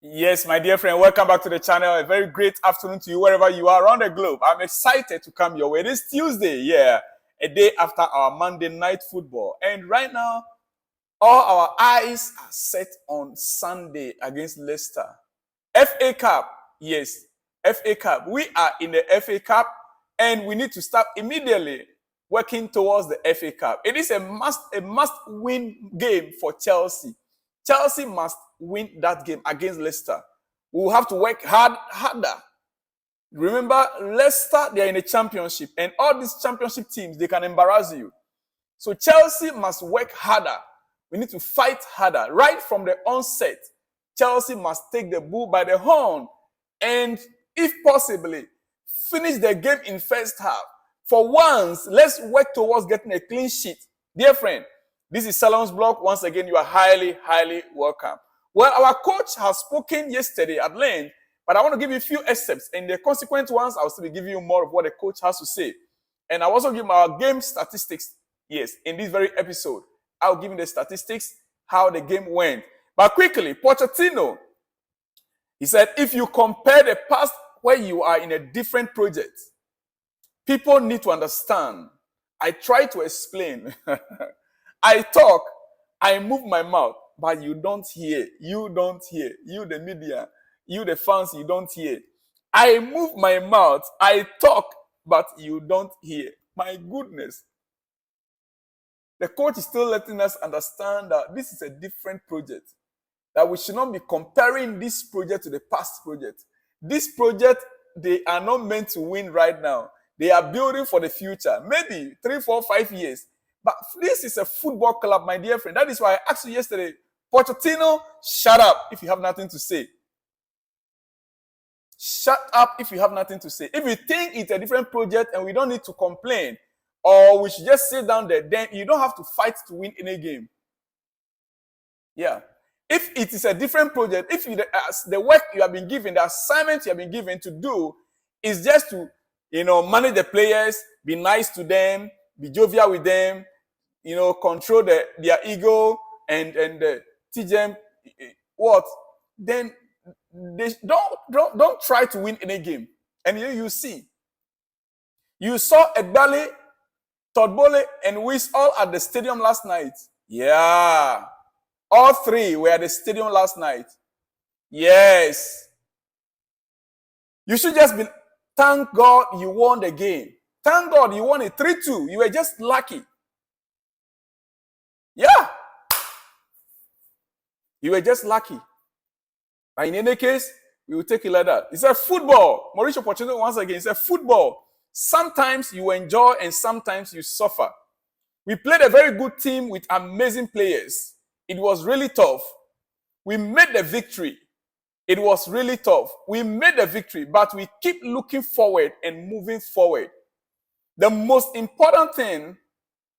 Yes, my dear friend, welcome back to the channel. A very great afternoon to you wherever you are around the globe. I'm excited to come your way. It is Tuesday, a day after our Monday night football. And right now, all our eyes are set on Sunday against Leicester. FA Cup, yes, FA Cup. We are in the FA Cup and we need to start immediately working towards the FA Cup. It is a must-win game for Chelsea. Chelsea must win that game against Leicester. We will have to work harder. Remember, Leicester, they are in the championship, and all these championship teams, they can embarrass you. So Chelsea must work harder. We need to fight harder. Right from the onset, Chelsea must take the bull by the horn and, if possibly, finish the game in first half. For once, let's work towards getting a clean sheet. Dear friend, this is Salon's blog. Once again, you are highly, highly welcome. Well, our coach has spoken yesterday at length, but I want to give you a few excerpts. And the consequent ones, I'll still be giving you more of what the coach has to say. And I'll also give our game statistics, yes, in this very episode. I'll give you the statistics, how the game went. But quickly, Pochettino, he said, if you compare the past where you are in a different project, people need to understand. I try to explain. I talk, I move my mouth, but you don't hear. You don't hear. You, the media, you, the fans, you don't hear. I move my mouth, I talk, but you don't hear. My goodness. The coach is still letting us understand that this is a different project. That we should not be comparing this project to the past project. This project, they are not meant to win right now. They are building for the future. Maybe 3, 4, 5 years. But this is a football club, my dear friend. That is why I asked you yesterday, Pochettino, shut up if you have nothing to say. Shut up if you have nothing to say. If you think it's a different project and we don't need to complain, or we should just sit down there, then you don't have to fight to win any game. Yeah. If it is a different project, if the work you have been given, the assignment you have been given to do is just to, manage the players, be nice to them, be jovial with them, control their ego and teach them what, then they don't try to win any game. And you see, you saw Egbali, Todbole, and Wiss all at the stadium last night. Yeah. All three were at the stadium last night. Yes. You should just be, thank God you won the game. Thank God you won it 3-2. You were just lucky. Yeah. You were just lucky. But in any case, we will take it like that. It's a football. Mauricio Pochettino once again, it's a football. Sometimes you enjoy and sometimes you suffer. We played a very good team with amazing players. It was really tough. We made the victory. It was really tough. We made the victory, but we keep looking forward and moving forward. The most important thing,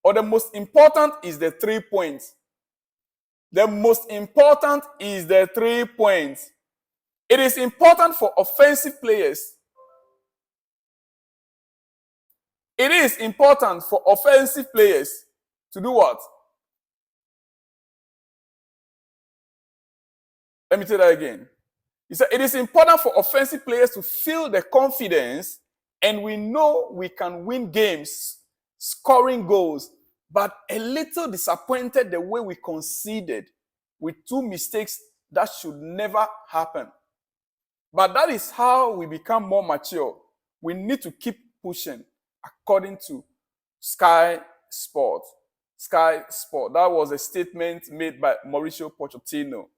or the most important, is the 3 points. The most important is the 3 points. It is important for offensive players. It is important for offensive players to do what? Let me tell that again. He said it is important for offensive players to feel the confidence, and we know we can win games, scoring goals, but a little disappointed the way we conceded with 2 mistakes that should never happen. But that is how we become more mature. We need to keep pushing, according to Sky Sport. Sky Sport. That was a statement made by Mauricio Pochettino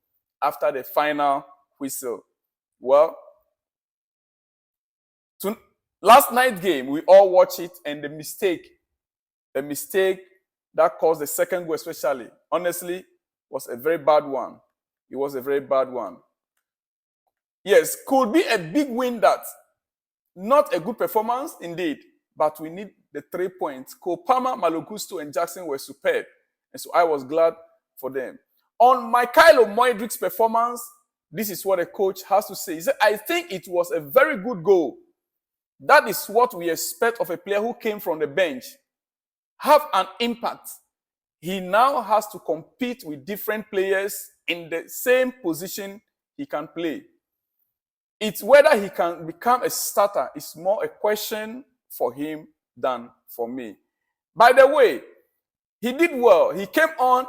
after the final whistle. Well, last night's game, we all watched it, and the mistake that caused the second goal especially, honestly, was a very bad one. It was a very bad one. Yes, could be a big win that. Not a good performance, indeed, but we need the 3 points. Kopama, Malogusto, and Jackson were superb, and so I was glad for them. On Michael Mudryk's performance, this is what a coach has to say. He said, I think it was a very good goal. That is what we expect of a player who came from the bench. Have an impact. He now has to compete with different players in the same position he can play. It's whether he can become a starter is more a question for him than for me. By the way, he did well. He came on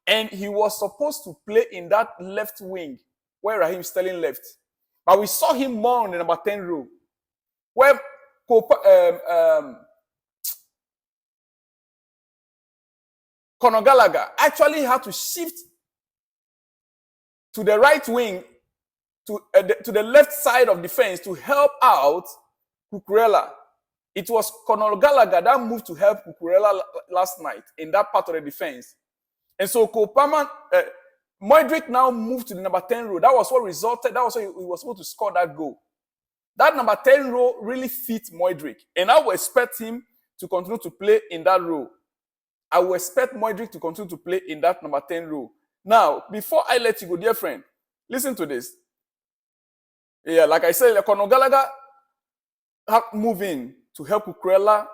and he was supposed to play in that left wing where Raheem Sterling left. But we saw him more on the number 10 row, where Conor Gallagher actually had to shift to the right wing, to the left side of defense to help out Cucurella. It was Conor Gallagher that moved to help Cucurella last night in that part of the defense. And so Mudryk now moved to the number 10 row. That was what resulted. That was why he was able to score that goal. That number 10 row really fits Mudryk. And I will expect him to continue to play in that row. I will expect Mudryk to continue to play in that number 10 row. Now, before I let you go, dear friend, listen to this. Yeah, like I said, Conor Gallagher had moved in to help Cucurella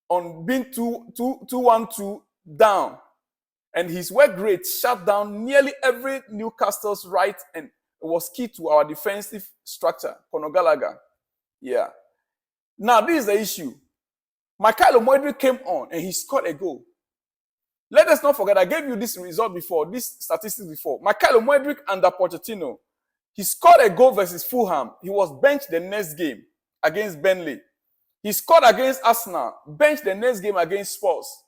on being 2-1-2 down. And his work rate shut down nearly every Newcastle's right and was key to our defensive structure. Conor Gallagher. Yeah. Now, this is the issue. Michael Mudryk came on and he scored a goal. Let us not forget, I gave you this result before, this statistics before. Michael Mudryk under Pochettino, he scored a goal versus Fulham. He was benched the next game against Burnley. He scored against Arsenal, benched the next game against Spurs.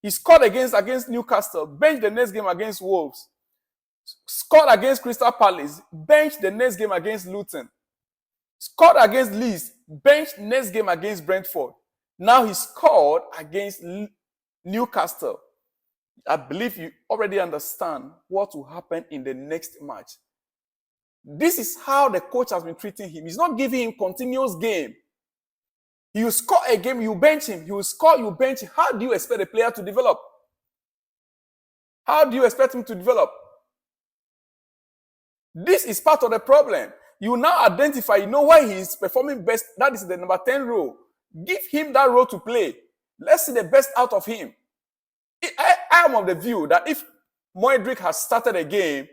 He scored against Newcastle, benched the next game against Wolves. Scored against Crystal Palace, benched the next game against Luton. Scored against Leeds, benched next game against Brentford. Now he scored against Newcastle. I believe you already understand what will happen in the next match. This is how the coach has been treating him. He's not giving him continuous game. He will score a game, you bench him. He will score, you bench him. How do you expect a player to develop? How do you expect him to develop? This is part of the problem. You now identify, you know why he is performing best. That is the number 10 role. Give him that role to play. Let's see the best out of him. I am of the view that if Mudryk has started a game,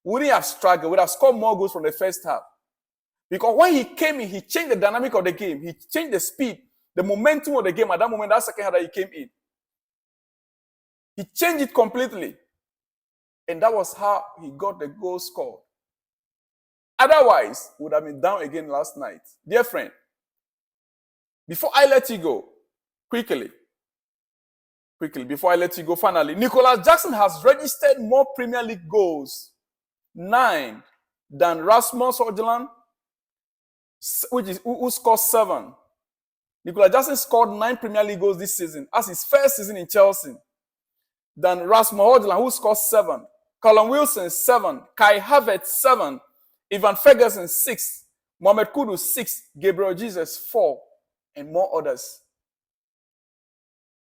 wouldn't have struggled, would have scored more goals from the first half. Because when he came in, he changed the dynamic of the game. He changed the speed, the momentum of the game at that moment, that second half that he came in. He changed it completely. And that was how he got the goal scored. Otherwise, would have been down again last night. Dear friend, before I let you go, quickly, before I let you go, finally, Nicolas Jackson has registered more Premier League goals, 9, than Rasmus Højlund, who scored 7. Nicolas Jackson scored 9 Premier League goals this season, as his first season in Chelsea. Than Rasmus Højlund, who scored 7. Callum Wilson, 7. Kai Havertz, 7. Ivan Ferguson, 6. Mohamed Kudus, 6. Gabriel Jesus, 4. And more others.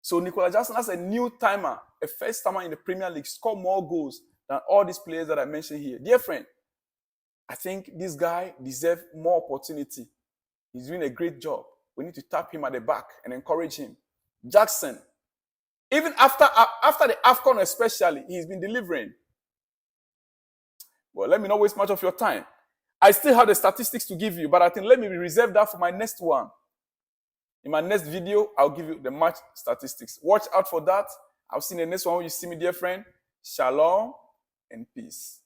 So Nicolas Jackson, as a new timer, a first timer in the Premier League, scored more goals than all these players that I mentioned here. Dear friend, I think this guy deserves more opportunity. He's doing a great job. We need to tap him at the back and encourage him. Jackson, even after the AFCON especially, he's been delivering. Well, let me not waste much of your time. I still have the statistics to give you, but I think let me reserve that for my next one. In my next video, I'll give you the match statistics. Watch out for that. I'll see you in the next one when you see me, dear friend. Shalom and peace.